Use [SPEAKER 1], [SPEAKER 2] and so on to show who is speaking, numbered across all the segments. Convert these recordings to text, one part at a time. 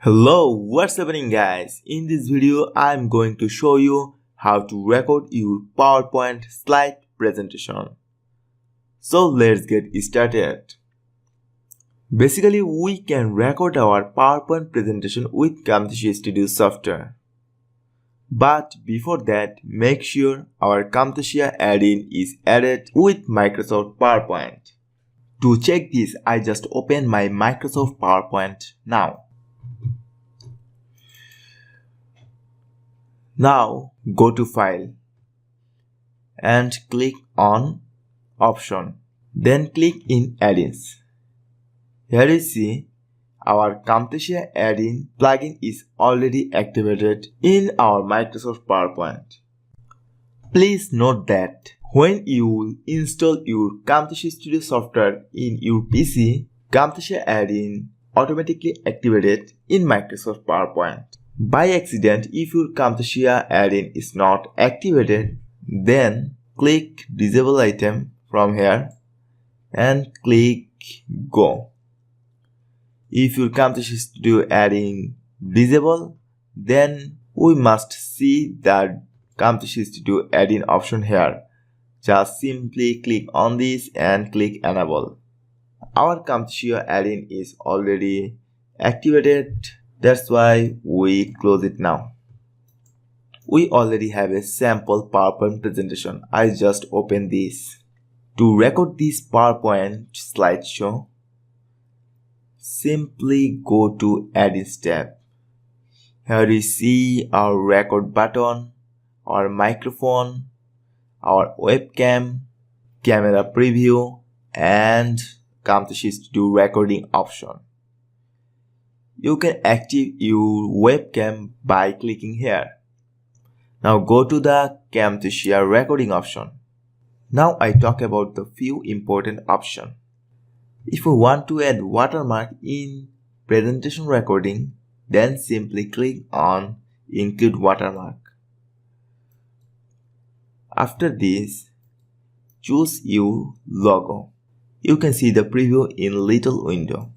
[SPEAKER 1] Hello, what's happening guys? In this video, I'm going to show you how to record your PowerPoint slide presentation. So let's get started. Basically, we can record our PowerPoint presentation with Camtasia Studio software. But before that, make sure our Camtasia add-in is added with Microsoft PowerPoint. To check this, I just open my Microsoft PowerPoint now. Now go to File and click on Option. Then click in Add-ins. Here you see our Camtasia add-in plugin is already activated in our Microsoft PowerPoint. Please note that when you install your Camtasia Studio software in your PC, Camtasia add-in automatically activated in Microsoft PowerPoint. By accident, if your Camtasia add-in is not activated, then click Disable item from here and click Go. If your Camtasia Studio add-in disable, then we must see the Camtasia Studio add-in option here. Just simply click on this and click Enable. Our Camtasia add-in is already activated. That's why we close it now. We already have a sample PowerPoint presentation. I just open this. To record this PowerPoint slideshow, simply go to Add-ins tab. Here you see our record button, our microphone, our webcam, camera preview, and Camtasia Studio recording option. You can activate your webcam by clicking here. Now go to the Camtasia recording option. Now I talk about the few important options. If you want to add watermark in presentation recording, then simply click on Include Watermark. After this, choose your logo. You can see the preview in little window.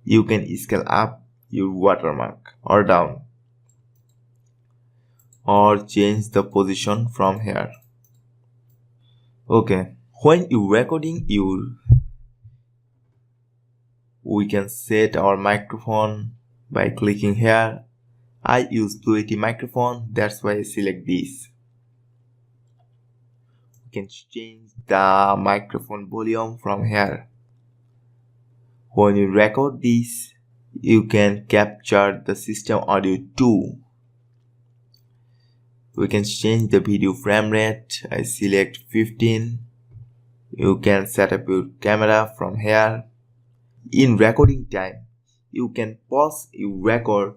[SPEAKER 1] You can scale up your watermark or down, or change the position from here. Okay, when you recording we can set our microphone by clicking here. I use Fluidity microphone, that's why I select this. You can change the microphone volume from here. When you record this, you can capture the system audio too. We can change the video frame rate. I select 15. You can set up your camera from here. In recording time, you can pause your record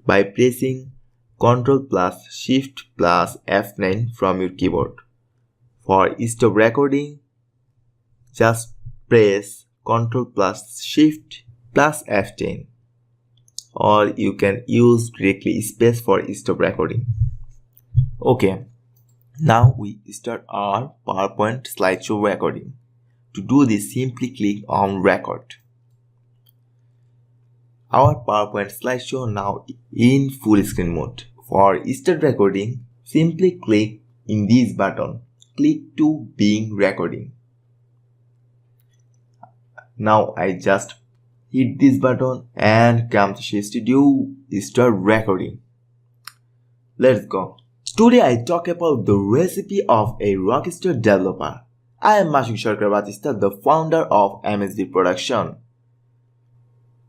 [SPEAKER 1] by pressing Ctrl plus Shift plus F9 from your keyboard. For stop recording, just press Ctrl plus Shift plus F10, or you can use directly space for stop recording. Okay, now we start our PowerPoint slideshow recording. To do this, simply click on Record. Our PowerPoint slideshow now in full screen mode. For start recording, simply click in this button. Click to begin recording. Now I just hit this button and Camtasia Studio start recording. Let's go. Today I talk about the recipe of a rockstar developer. I am Mashuk Sarkar Batista, the founder of MSD Production.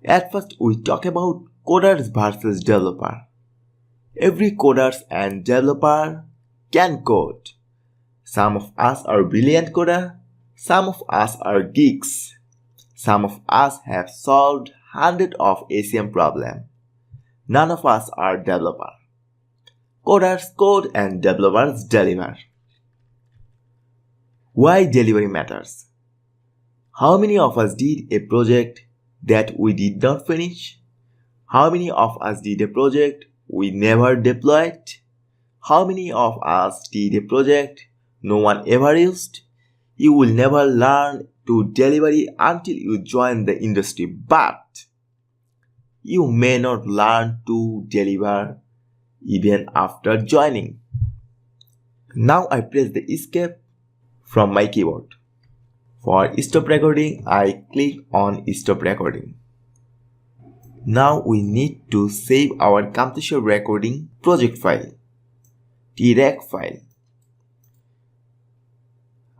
[SPEAKER 1] At first we talk about coders versus developer. Every coders and developer can code. Some of us are brilliant coder, some of us are geeks. Some of us have solved hundreds of ACM problems. None of us are developers. Coders code and developers deliver. Why delivery matters? How many of us did a project that we did not finish? How many of us did a project we never deployed? How many of us did a project no one ever used? You will never learn to delivery until you join the industry, but you may not learn to deliver even after joining. Now I press the escape from my keyboard. For stop recording, I click on stop recording. Now we need to save our Camtasia recording project file, TREC file.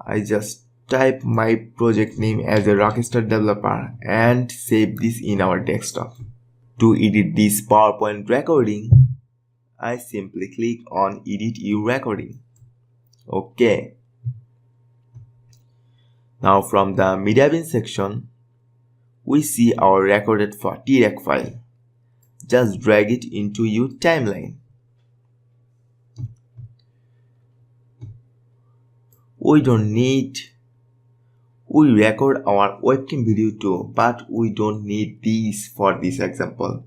[SPEAKER 1] I just type my project name as a Rockstar developer and save this in our desktop. To edit this PowerPoint recording, I simply click on Edit Your Recording. OK. Now from the media bin section, we see our recorded TREC file. Just drag it into your timeline. We record our webcam video too, but we don't need these for this example.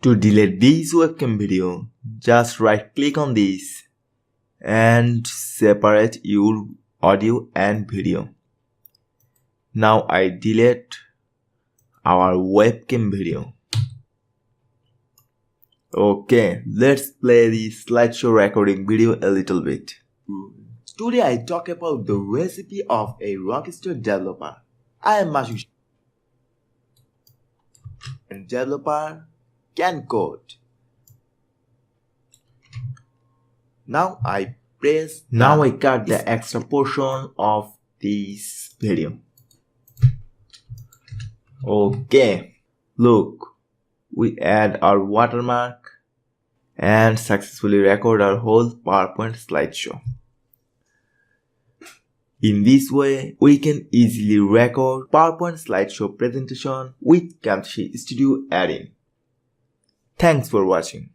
[SPEAKER 1] To delete this webcam video, just right click on this and separate your audio and video. Now I delete our webcam video. Okay, let's play the slideshow recording video a little bit. Today I talk about the recipe of a Rockstar developer. I am Mashu, and developer can code. Now I cut the extra portion of this video. Okay, look, we add our watermark and successfully record our whole PowerPoint slideshow. In this way, we can easily record PowerPoint slideshow presentation with Camtasia Studio add-in. Thanks for watching.